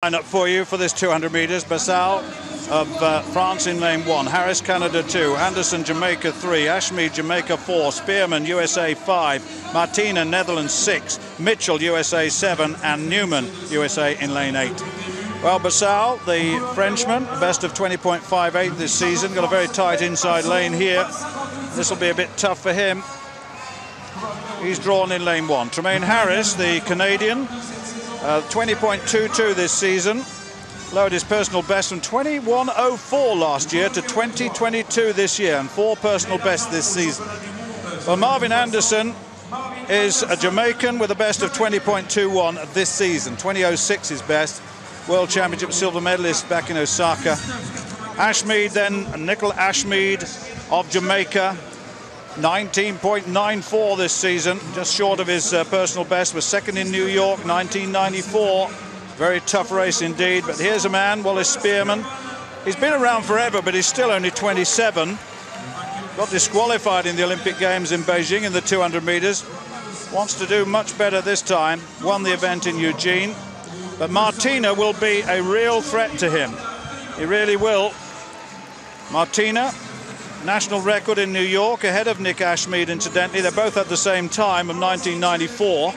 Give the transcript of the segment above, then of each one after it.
lineup for you for this 200 meters. Basal of France in lane 1, Harris, Canada 2, Anderson, Jamaica 3, Ashmeade, Jamaica 4, Spearman, USA 5, Martina, Netherlands 6, Mitchell, USA 7, and Newman, USA in lane 8. Well, Basal, the Frenchman, best of 20.58 this season, got a very tight inside lane here. This will be a bit tough for him. He's drawn in lane 1. Tremaine Harris, the Canadian, 20.22 this season. Lowered his personal best from 21.04 last year to 20.22 this year, and 4 personal bests this season. Well, Marvin Anderson is a Jamaican with a best of 20.21 this season. 20.06 his best. World Championship silver medalist back in Osaka. Ashmeade then, Nickel Ashmeade of Jamaica, 19.94 this season, just short of his personal best, was second in New York, 1994. Very tough race indeed, but here's a man, Wallace Spearman. He's been around forever, but he's still only 27. Got disqualified in the Olympic Games in Beijing in the 200 meters. Wants to do much better this time. Won the event in Eugene. But Martina will be a real threat to him. He really will. Martina, national record in New York, ahead of Nick Ashmeade, incidentally. They're both at the same time of 1994.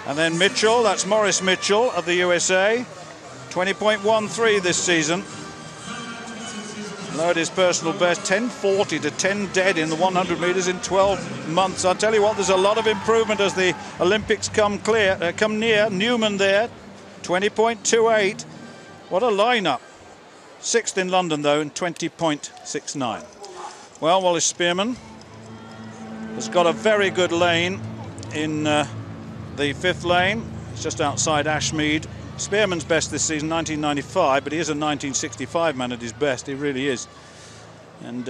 And then Mitchell, that's Maurice Mitchell of the USA, 20.13 this season. Lowered his personal best, 10.40 to 10 dead in the 100 meters in 12 months. I'll tell you what, there's a lot of improvement as the Olympics come near. Newman there, 20.28. What a lineup. 6th in London though in 20.69. Well, Wallace Spearman has got a very good lane in the 5th lane. It's just outside Ashmeade. Spearman's best this season, 1995, but he is a 1965 man at his best. He really is. And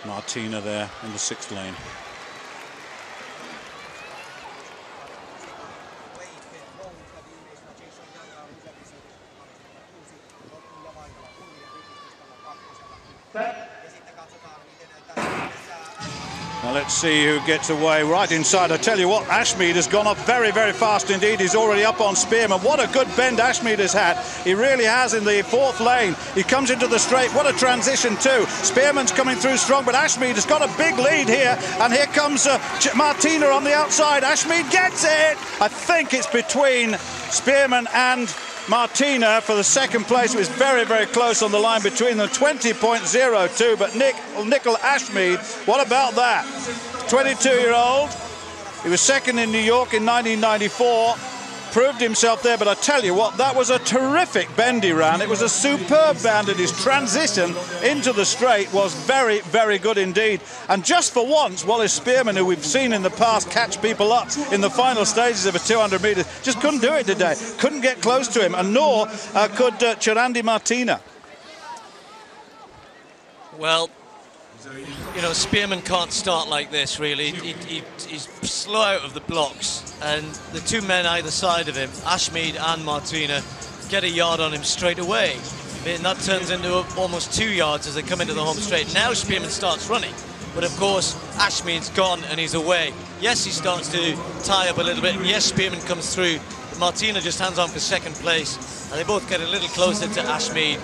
Martina there in the 6th lane. Now let's see who gets away right inside. I tell you what, Ashmeade has gone up very, very fast indeed. He's already up on Spearman. What a good bend Ashmeade has had. He really has in the 4th lane. He comes into the straight. What a transition too. Spearman's coming through strong, but Ashmeade has got a big lead here. And here comes Martina on the outside. Ashmeade gets it. I think it's between Spearman and Martina for the 2nd place. It was very, very close on the line between them, 20.02, but Nickel Ashmeade, what about that? 22-year-old, he was 2nd in New York in 1994, proved himself there, but I tell you what, that was a terrific bend he ran. It was a superb bend, and his transition into the straight was very, very good indeed. And just for once, Wallace Spearman, who we've seen in the past catch people up in the final stages of a 200 meters, just couldn't do it today. Couldn't get close to him, and nor could Chirandi Martina. Well, you know, Spearman can't start like this, really. He's slow out of the blocks, and the 2 men either side of him, Ashmeade and Martina, get a yard on him straight away. And that turns into almost 2 yards as they come into the home straight. Now Spearman starts running, but of course Ashmeade's gone and he's away. Yes, he starts to tie up a little bit, and yes, Spearman comes through, but Martina just hands on for 2nd place, and they both get a little closer to Ashmeade.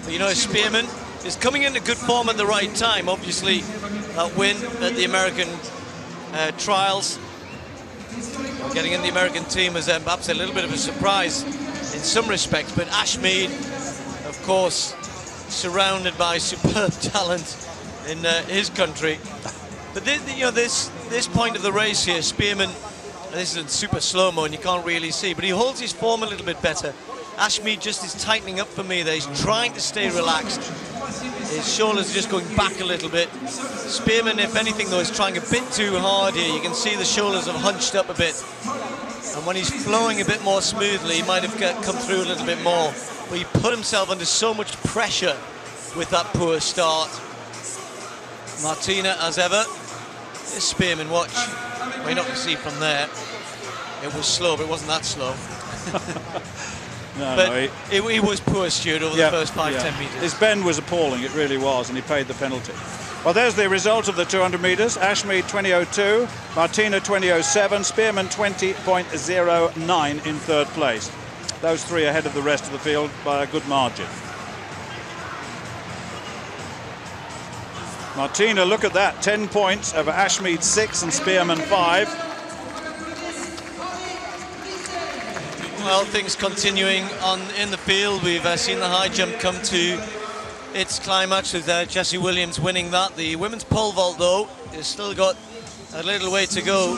But you know, Spearman is coming into good form at the right time. Obviously, that win at the American trials, getting in the American team was perhaps a little bit of a surprise in some respects, but Ashmeade, of course, surrounded by superb talent in his country. But you know, this point of the race here, Spearman, this is in super slow-mo and you can't really see, but he holds his form a little bit better. Ashmeade just is tightening up for me there. He's trying to stay relaxed. His shoulders are just going back a little bit. Spearman, if anything, though, is trying a bit too hard here. You can see the shoulders have hunched up a bit. And when he's flowing a bit more smoothly, he might have come through a little bit more. But he put himself under so much pressure with that poor start. Martina, as ever. This Spearman, watch. Well, you're not going to see from there. It was slow, but it wasn't that slow. But he was poor, Stuart, over the first 5-10 metres. His bend was appalling, it really was, and he paid the penalty. Well, there's the result of the 200 metres. Ashmeade 20.02, Martina 20.07, Spearman 20.09 in third place. Those three ahead of the rest of the field by a good margin. Martina, look at that, 10 points over Ashmeade 6 and Spearman 5. Well, things continuing on in the field. We've seen the high jump come to its climax with Jessie Williams winning that. The women's pole vault, though, has still got a little way to go.